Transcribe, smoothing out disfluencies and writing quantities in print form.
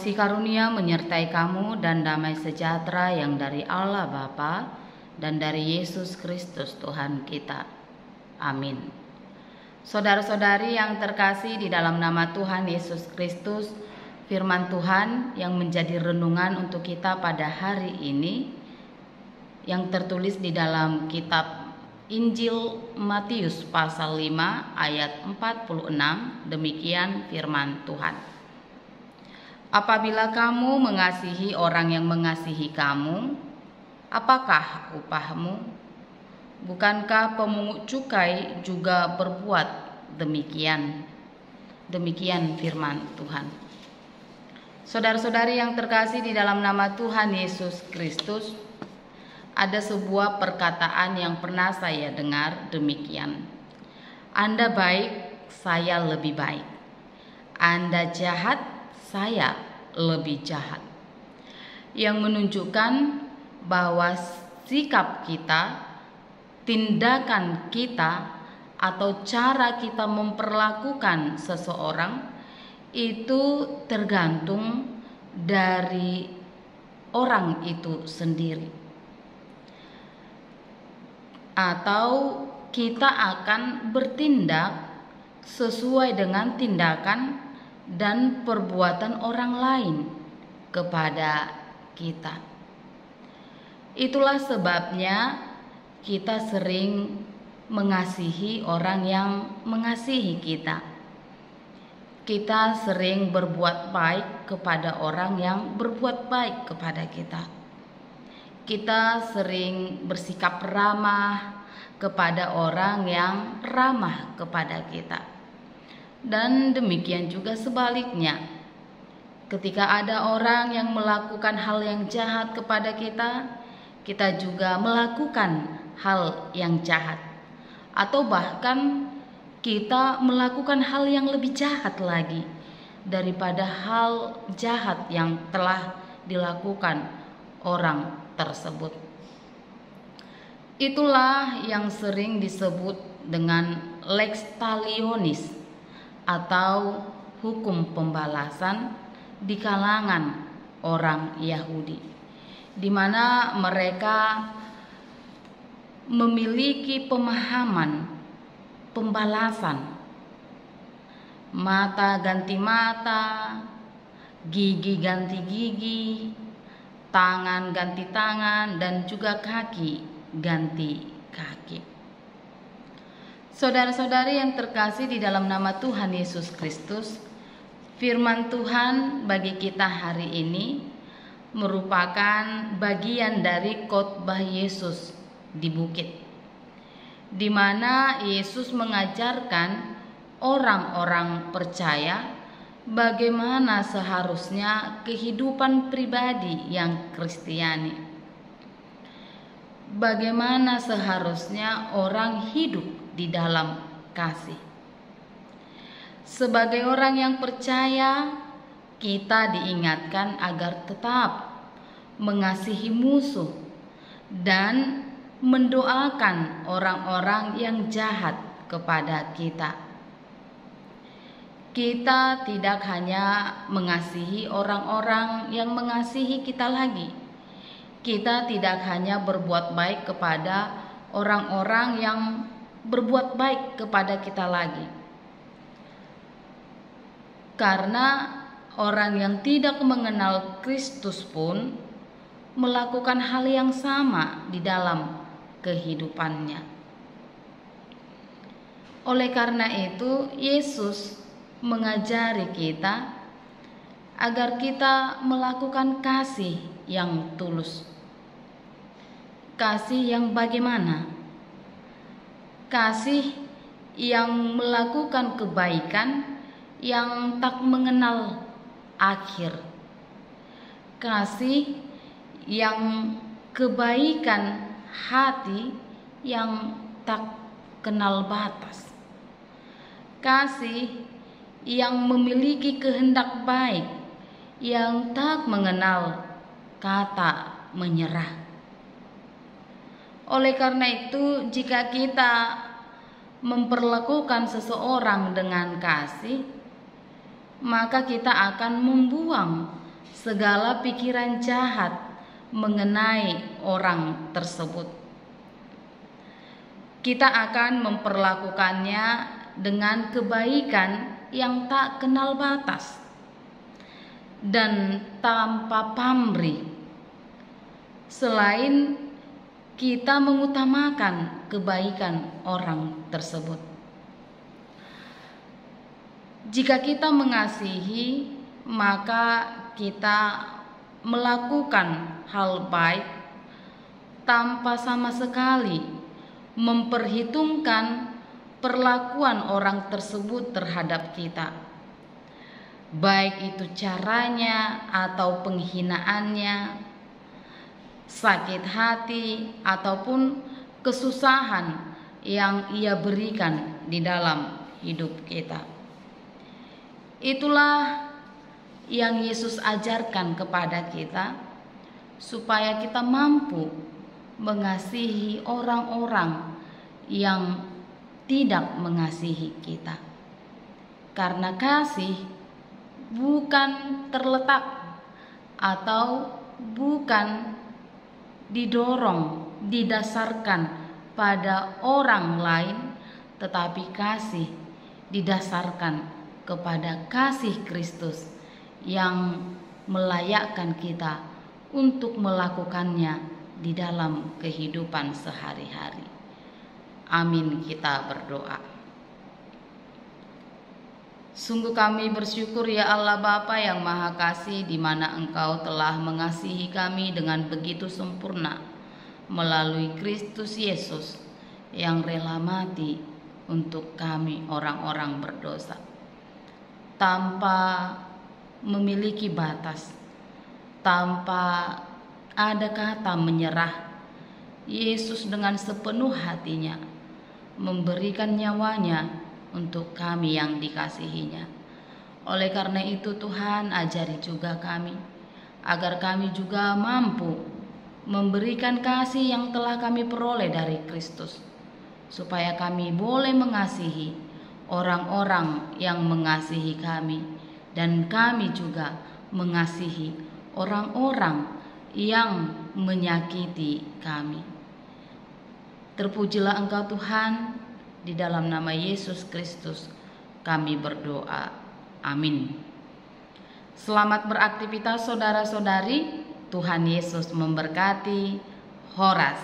Kasih karunia menyertai kamu dan damai sejahtera yang dari Allah Bapa dan dari Yesus Kristus Tuhan kita. Amin. Saudara-saudari yang terkasih di dalam nama Tuhan Yesus Kristus, firman Tuhan yang menjadi renungan untuk kita pada hari ini yang tertulis di dalam kitab Injil Matius pasal 5 ayat 46, demikian firman Tuhan. Apabila kamu mengasihi orang yang mengasihi kamu, apakah upahmu? Bukankah pemungut cukai juga berbuat demikian? Demikian firman Tuhan. Saudara-saudari yang terkasih di dalam nama Tuhan Yesus Kristus, ada sebuah perkataan yang pernah saya dengar demikian. Anda baik, saya lebih baik. Anda jahat, saya lebih jahat. Yang menunjukkan bahwa sikap kita, tindakan kita, atau cara kita memperlakukan seseorang itu tergantung dari orang itu sendiri. Atau kita akan bertindak sesuai dengan tindakan dan perbuatan orang lain kepada kita. Itulah sebabnya kita sering mengasihi orang yang mengasihi kita. Kita sering berbuat baik kepada orang yang berbuat baik kepada kita. Kita sering bersikap ramah kepada orang yang ramah kepada kita. Dan demikian juga sebaliknya. Ketika ada orang yang melakukan hal yang jahat kepada kita, kita juga melakukan hal yang jahat. Atau bahkan kita melakukan hal yang lebih jahat lagi daripada hal jahat yang telah dilakukan orang tersebut. Itulah yang sering disebut dengan lex talionis atau hukum pembalasan di kalangan orang Yahudi, di mana mereka memiliki pemahaman pembalasan mata ganti mata, gigi ganti gigi, tangan ganti tangan, dan juga kaki ganti kaki. Saudara-saudari yang terkasih di dalam nama Tuhan Yesus Kristus, firman Tuhan bagi kita hari ini merupakan bagian dari khotbah Yesus di bukit, di mana Yesus mengajarkan orang-orang percaya bagaimana seharusnya kehidupan pribadi yang Kristiani. Bagaimana seharusnya orang hidup di dalam kasih. Sebagai orang yang percaya, kita diingatkan agar tetap mengasihi musuh dan mendoakan orang-orang yang jahat kepada kita. Kita tidak hanya mengasihi orang-orang yang mengasihi kita lagi. Kita tidak hanya berbuat baik kepada orang-orang yang berbuat baik kepada kita lagi. Karena orang yang tidak mengenal Kristus pun melakukan hal yang sama di dalam kehidupannya. Oleh karena itu, Yesus mengajari kita agar kita melakukan kasih yang tulus. Kasih yang bagaimana? Kasih yang melakukan kebaikan yang tak mengenal akhir. Kasih yang kebaikan hati yang tak kenal batas. Kasih yang memiliki kehendak baik yang tak mengenal kata menyerah. Oleh karena itu, jika kita memperlakukan seseorang dengan kasih, maka kita akan membuang segala pikiran jahat mengenai orang tersebut. Kita akan memperlakukannya dengan kebaikan yang tak kenal batas dan tanpa pamrih, selain kita mengutamakan kebaikan orang tersebut. Jika kita mengasihi, maka kita melakukan hal baik tanpa sama sekali memperhitungkan perlakuan orang tersebut terhadap kita, baik itu caranya atau penghinaannya, sakit hati ataupun kesusahan yang ia berikan di dalam hidup kita. Itulah yang Yesus ajarkan kepada kita, supaya kita mampu mengasihi orang-orang yang tidak mengasihi kita. Karena kasih bukan terletak atau bukan didasarkan pada orang lain, tetapi kasih didasarkan kepada kasih Kristus yang melayakkan kita untuk melakukannya di dalam kehidupan sehari-hari. Amin, kita berdoa. Sungguh kami bersyukur ya Allah Bapa yang Maha Kasih, di mana Engkau telah mengasihi kami dengan begitu sempurna melalui Kristus Yesus yang rela mati untuk kami orang-orang berdosa, tanpa memiliki batas, tanpa ada kata menyerah. Yesus dengan sepenuh hatinya memberikan nyawanya untuk kami yang dikasihinya. Oleh karena itu Tuhan, ajari juga kami, agar kami juga mampu memberikan kasih yang telah kami peroleh dari Kristus, supaya kami boleh mengasihi orang-orang yang mengasihi kami, dan kami juga mengasihi orang-orang yang menyakiti kami. Terpujilah Engkau Tuhan, di dalam nama Yesus Kristus kami berdoa. Amin. Selamat beraktivitas saudara-saudari. Tuhan Yesus memberkati. Horas.